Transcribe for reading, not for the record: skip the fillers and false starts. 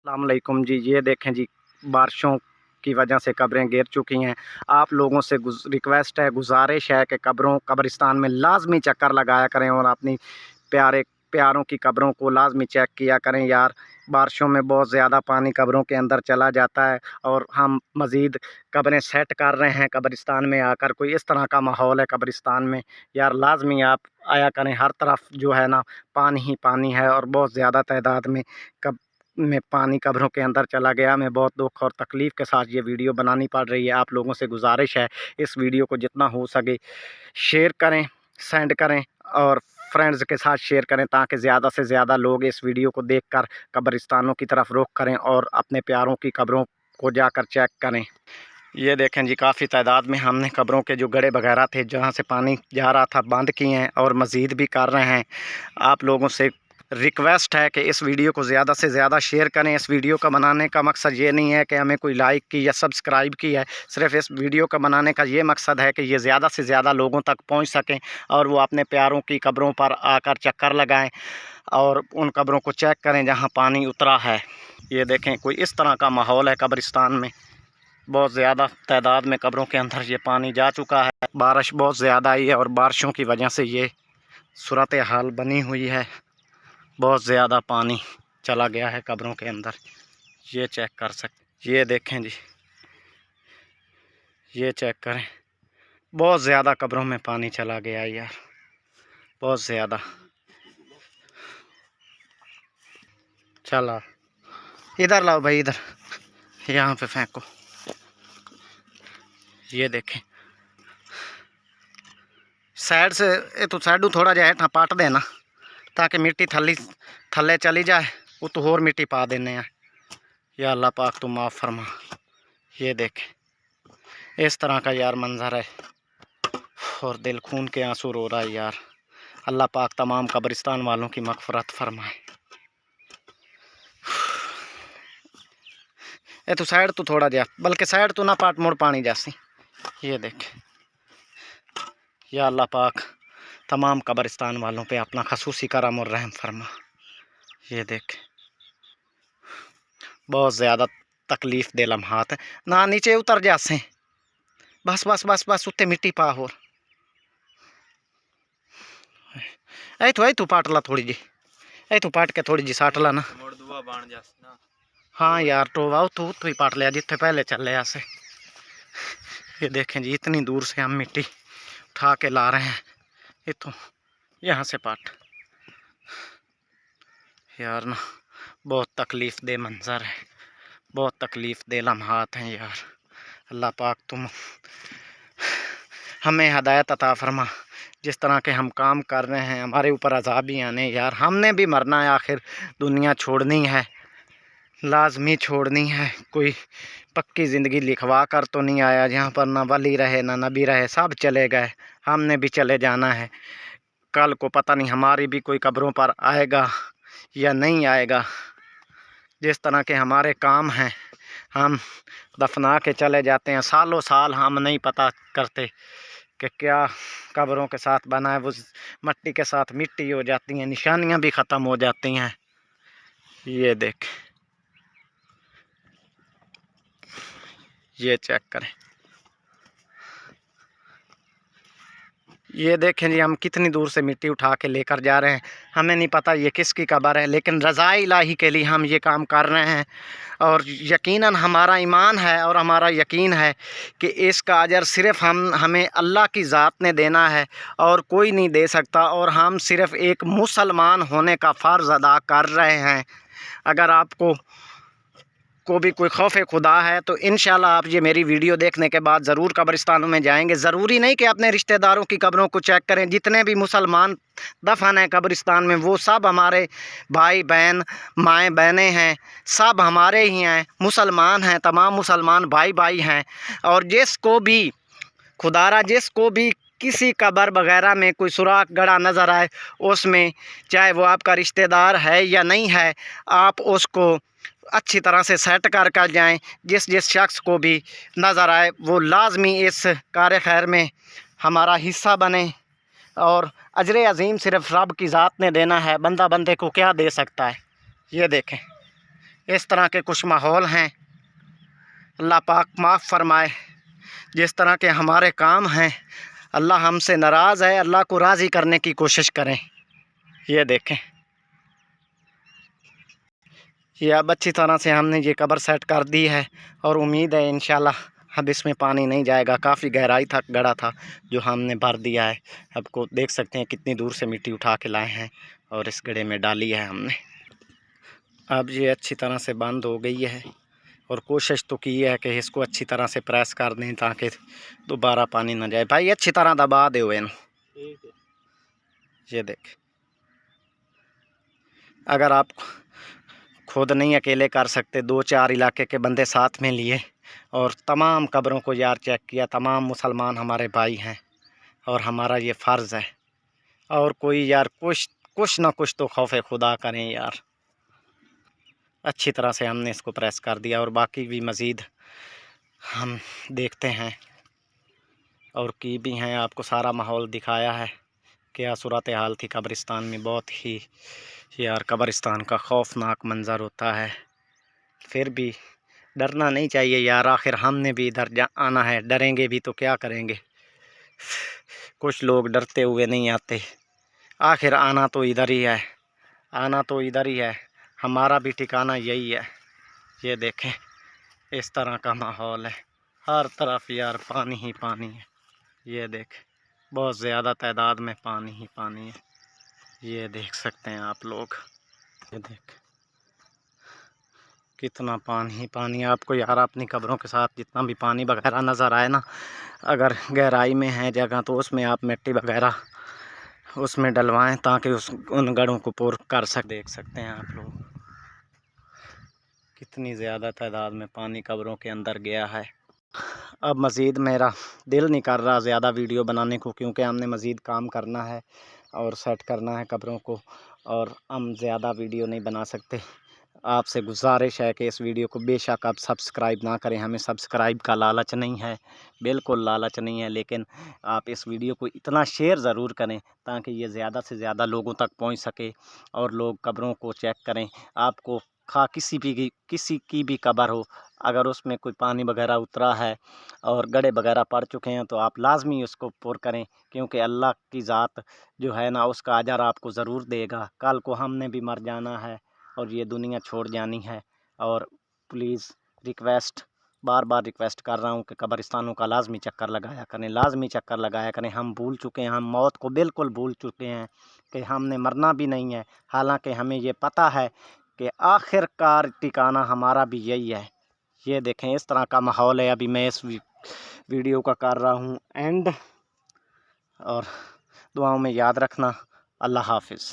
अस्सलाम वालेकुम जी। ये देखें जी, बारिशों की वजह से कब्रें गिर चुकी हैं। आप लोगों से रिक्वेस्ट है, गुजारिश है कि कब्रिस्तान में लाजमी चक्कर लगाया करें और अपनी प्यारों की कब्रों को लाजमी चेक किया करें यार। बारिशों में बहुत ज़्यादा पानी कब्रों के अंदर चला जाता है और हम मज़ीद कब्रें सेट कर रहे हैं कब्रिस्तान में आकर। कोई इस तरह का माहौल है कब्रिस्तान में यार, लाजमी आप आया करें। हर तरफ जो है ना, पानी ही पानी है और बहुत ज़्यादा तादाद में कब में पानी कब्रों के अंदर चला गया। हमें बहुत दुख और तकलीफ़ के साथ ये वीडियो बनानी पड़ रही है। आप लोगों से गुजारिश है, इस वीडियो को जितना हो सके शेयर करें, सेंड करें और फ्रेंड्स के साथ शेयर करें, ताकि ज़्यादा से ज़्यादा लोग इस वीडियो को देखकर कब्रिस्तानों की तरफ रुख करें और अपने प्यारों की कब्रों को जाकर चेक करें। ये देखें जी, काफ़ी तादाद में हमने कब्रों के जो गड्ढे वगैरह थे जहाँ से पानी जा रहा था, बंद किए हैं और मज़ीद भी कर रहे हैं। आप लोगों से रिक्वेस्ट है कि इस वीडियो को ज़्यादा से ज़्यादा शेयर करें। इस वीडियो का बनाने का मकसद ये नहीं है कि हमें कोई लाइक की या सब्सक्राइब की है। सिर्फ़ इस वीडियो का बनाने का ये मकसद है कि ये ज़्यादा से ज़्यादा लोगों तक पहुंच सकें और वो अपने प्यारों की कब्रों पर आकर चक्कर लगाएं और उन कब्रों को चेक करें जहां पानी उतरा है। ये देखें, कोई इस तरह का माहौल है कब्रिस्तान में। बहुत ज़्यादा तादाद में कब्रों के अंदर ये पानी जा चुका है। बारिश बहुत ज़्यादा आई है और बारिशों की वजह से ये सूरत हाल बनी हुई है। बहुत ज़्यादा पानी चला गया है कब्रों के अंदर, ये चेक कर सकते। ये देखें जी, ये चेक करें, बहुत ज़्यादा कब्रों में पानी चला गया है यार, बहुत ज़्यादा। चला इधर लाओ भाई, इधर यहाँ पे फेंको। ये देखें, साइड से तो साइडू थोड़ा जा हेठा पाट देना ताकि मिट्टी थल्ले चली जाए, वो तो होर मिट्टी पा देने हैं। या अल्लाह पाक तो माफ़ फरमा। ये देखें, इस तरह का यार मंजर है और दिल खून के आंसू रो रहा है यार। अल्लाह पाक तमाम कब्रिस्तान वालों की मग़फ़िरत फरमाए। ये तो साइड तो थोड़ा जा, बल्कि साइड तो ना पाट मोड़ पानी जासी। ये देखें, या अल्लाह पाक तमाम कब्रिस्तान वालों पे अपना खसूसी करम और रहम फरमा। ये देखें, बहुत ज़्यादा तकलीफ़ दे लम्हात है ना। नीचे उतर जासे, बस बस बस बस उत्ते मिट्टी पा होर। ऐ तू पाट ला थोड़ी जी, ऐ तू पाट के थोड़ी जी साट ला ना। हाँ यार, टोवा तो ही पाट लिया जिथे पहले चले आसे। ये देखें जी, इतनी दूर से हम मिट्टी उठा के ला रहे हैं, इतों यहाँ से पाट। यार ना, बहुत तकलीफ़ दे मंज़र है, बहुत तकलीफ़ दे लम्हात हैं यार। अल्लाह पाक तुम हमें हदायत अता फरमा। जिस तरह के हम काम कर रहे हैं, हमारे ऊपर अज़ाब भी आने यार। हमने भी मरना है, आखिर दुनिया छोड़नी है, लाजमी छोड़नी है। कोई पक्की ज़िंदगी लिखवा कर तो नहीं आया जहाँ पर ना वली रहे ना नबी रहे, सब चले गए। हमने भी चले जाना है। कल को पता नहीं हमारी भी कोई कब्रों पर आएगा या नहीं आएगा। जिस तरह के हमारे काम हैं, हम दफना के चले जाते हैं। सालों साल हम नहीं पता करते कि क्या कब्रों के साथ बना है। वो मिट्टी के साथ मिट्टी हो जाती हैं, निशानियां भी ख़त्म हो जाती हैं। ये देख, ये चेक करें। ये देखें जी, हम कितनी दूर से मिट्टी उठा के लेकर जा रहे हैं। हमें नहीं पता ये किसकी कब्र है, लेकिन रज़ा इलाही के लिए हम ये काम कर रहे हैं। और यकीनन हमारा ईमान है और हमारा यकीन है कि इसका अजर सिर्फ़ हमें अल्लाह की ज़ात ने देना है और कोई नहीं दे सकता। और हम सिर्फ़ एक मुसलमान होने का फ़र्ज़ अदा कर रहे हैं। अगर आपको को भी कोई खौफ खुदा है तो इंशाल्लाह आप ये मेरी वीडियो देखने के बाद ज़रूर कब्रिस्तानों में जाएंगे। ज़रूरी नहीं कि अपने रिश्तेदारों की कब्रों को चेक करें। जितने भी मुसलमान दफन हैं कब्रिस्तान में, वो सब हमारे भाई बहन माएँ बहनें हैं, सब हमारे ही हैं, मुसलमान हैं, तमाम मुसलमान भाई भाई हैं। और जिसको भी खुदारा, जिसको भी किसी कब्र वगैरह में कोई सुराख गड़ा नज़र आए, उसमें चाहे वो आपका रिश्तेदार है या नहीं है, आप उसको अच्छी तरह से सेट कर जाएं। जिस जिस शख्स को भी नज़र आए वो लाजमी इस कार खैर में हमारा हिस्सा बने। और अजर अज़ीम सिर्फ़ रब की ज़ात ने देना है, बंदा बंदे को क्या दे सकता है। ये देखें, इस तरह के कुछ माहौल हैं। अल्लाह पाक माफ़ फरमाए। जिस तरह के हमारे काम हैं, अल्लाह हमसे नाराज़ है, अल्लाह को राज़ी करने की कोशिश करें। ये देखें, ये अब अच्छी तरह से हमने ये कब्र सेट कर दी है और उम्मीद है इंशाल्लाह अब इसमें पानी नहीं जाएगा। काफ़ी गहराई तक गड़ा था जो हमने भर दिया है। आपको देख सकते हैं कितनी दूर से मिट्टी उठा के लाए हैं और इस गड्ढे में डाली है हमने। अब ये अच्छी तरह से बंद हो गई है और कोशिश तो की है कि इसको अच्छी तरह से प्रेस कर दें ताकि दोबारा पानी ना जाए। भाई अच्छी तरह दबा दे हुए। ये देख, अगर आप खुद नहीं अकेले कर सकते, 2-4 इलाके के बंदे साथ में लिए और तमाम कब्रों को यार चेक किया। तमाम मुसलमान हमारे भाई हैं और हमारा ये फ़र्ज़ है। और कोई यार कुछ ना कुछ तो खौफ़ खुदा करें यार। अच्छी तरह से हमने इसको प्रेस कर दिया और बाकी भी मज़ीद हम देखते हैं और की भी हैं। आपको सारा माहौल दिखाया है, क्या सूरत हाल थी कब्रिस्तान में। बहुत ही यार कब्रिस्तान का खौफनाक मंज़र होता है। फिर भी डरना नहीं चाहिए यार, आखिर हमने भी इधर आना है। डरेंगे भी तो क्या करेंगे। कुछ लोग डरते हुए नहीं आते, आखिर आना तो इधर ही है, आना तो इधर ही है। हमारा भी ठिकाना यही है। ये देखें, इस तरह का माहौल है, हर तरफ यार पानी ही पानी है। ये देख, बहुत ज़्यादा तादाद में पानी ही पानी है। ये देख सकते हैं आप लोग, ये देख कितना पानी ही पानी है। आपको यार अपनी कब्रों के साथ जितना भी पानी वगैरह नज़र आए ना, अगर गहराई में है जगह तो उसमें आप मिट्टी वगैरह उसमें डलवाएं ताकि उन गढ़ों को पूर कर सक। देख सकते हैं आप लोग कितनी ज़्यादा तादाद में पानी कब्रों के अंदर गया है। अब मज़ीद मेरा दिल नहीं कर रहा ज़्यादा वीडियो बनाने को, क्योंकि हमने मज़ीद काम करना है और सेट करना है कब्रों को, और हम ज़्यादा वीडियो नहीं बना सकते। आपसे गुजारिश है कि इस वीडियो को बेशक आप सब्सक्राइब ना करें। हमें सब्सक्राइब का लालच नहीं है, बिल्कुल लालच नहीं है, लेकिन आप इस वीडियो को इतना शेयर ज़रूर करें ताकि ये ज़्यादा से ज़्यादा लोगों तक पहुंच सके और लोग कब्रों को चेक करें। आपको किसी की भी कब्र हो, अगर उसमें कोई पानी वगैरह उतरा है और गड्ढे वगैरह पड़ चुके हैं तो आप लाजमी उसको पुर करें, क्योंकि अल्लाह की ज़ात जो है ना उसका अजर आपको ज़रूर देगा। कल को हमने भी मर जाना है और ये दुनिया छोड़ जानी है। और please request, bar bar request कर रहा हूँ कि कब्रिस्तानों का लाजमी चक्कर लगाया करें, लाजमी चक्कर लगाया करें। हम भूल चुके हैं, हम मौत को बिल्कुल भूल चुके हैं कि हमने मरना भी नहीं है। हालांकि हमें ये पता है कि आखिरकार ठिकाना हमारा भी यही है। ये देखें, इस तरह का माहौल है। अभी मैं इस वीडियो का कर रहा हूँ एंड, और दुआओं में याद रखना। अल्लाह हाफिज़।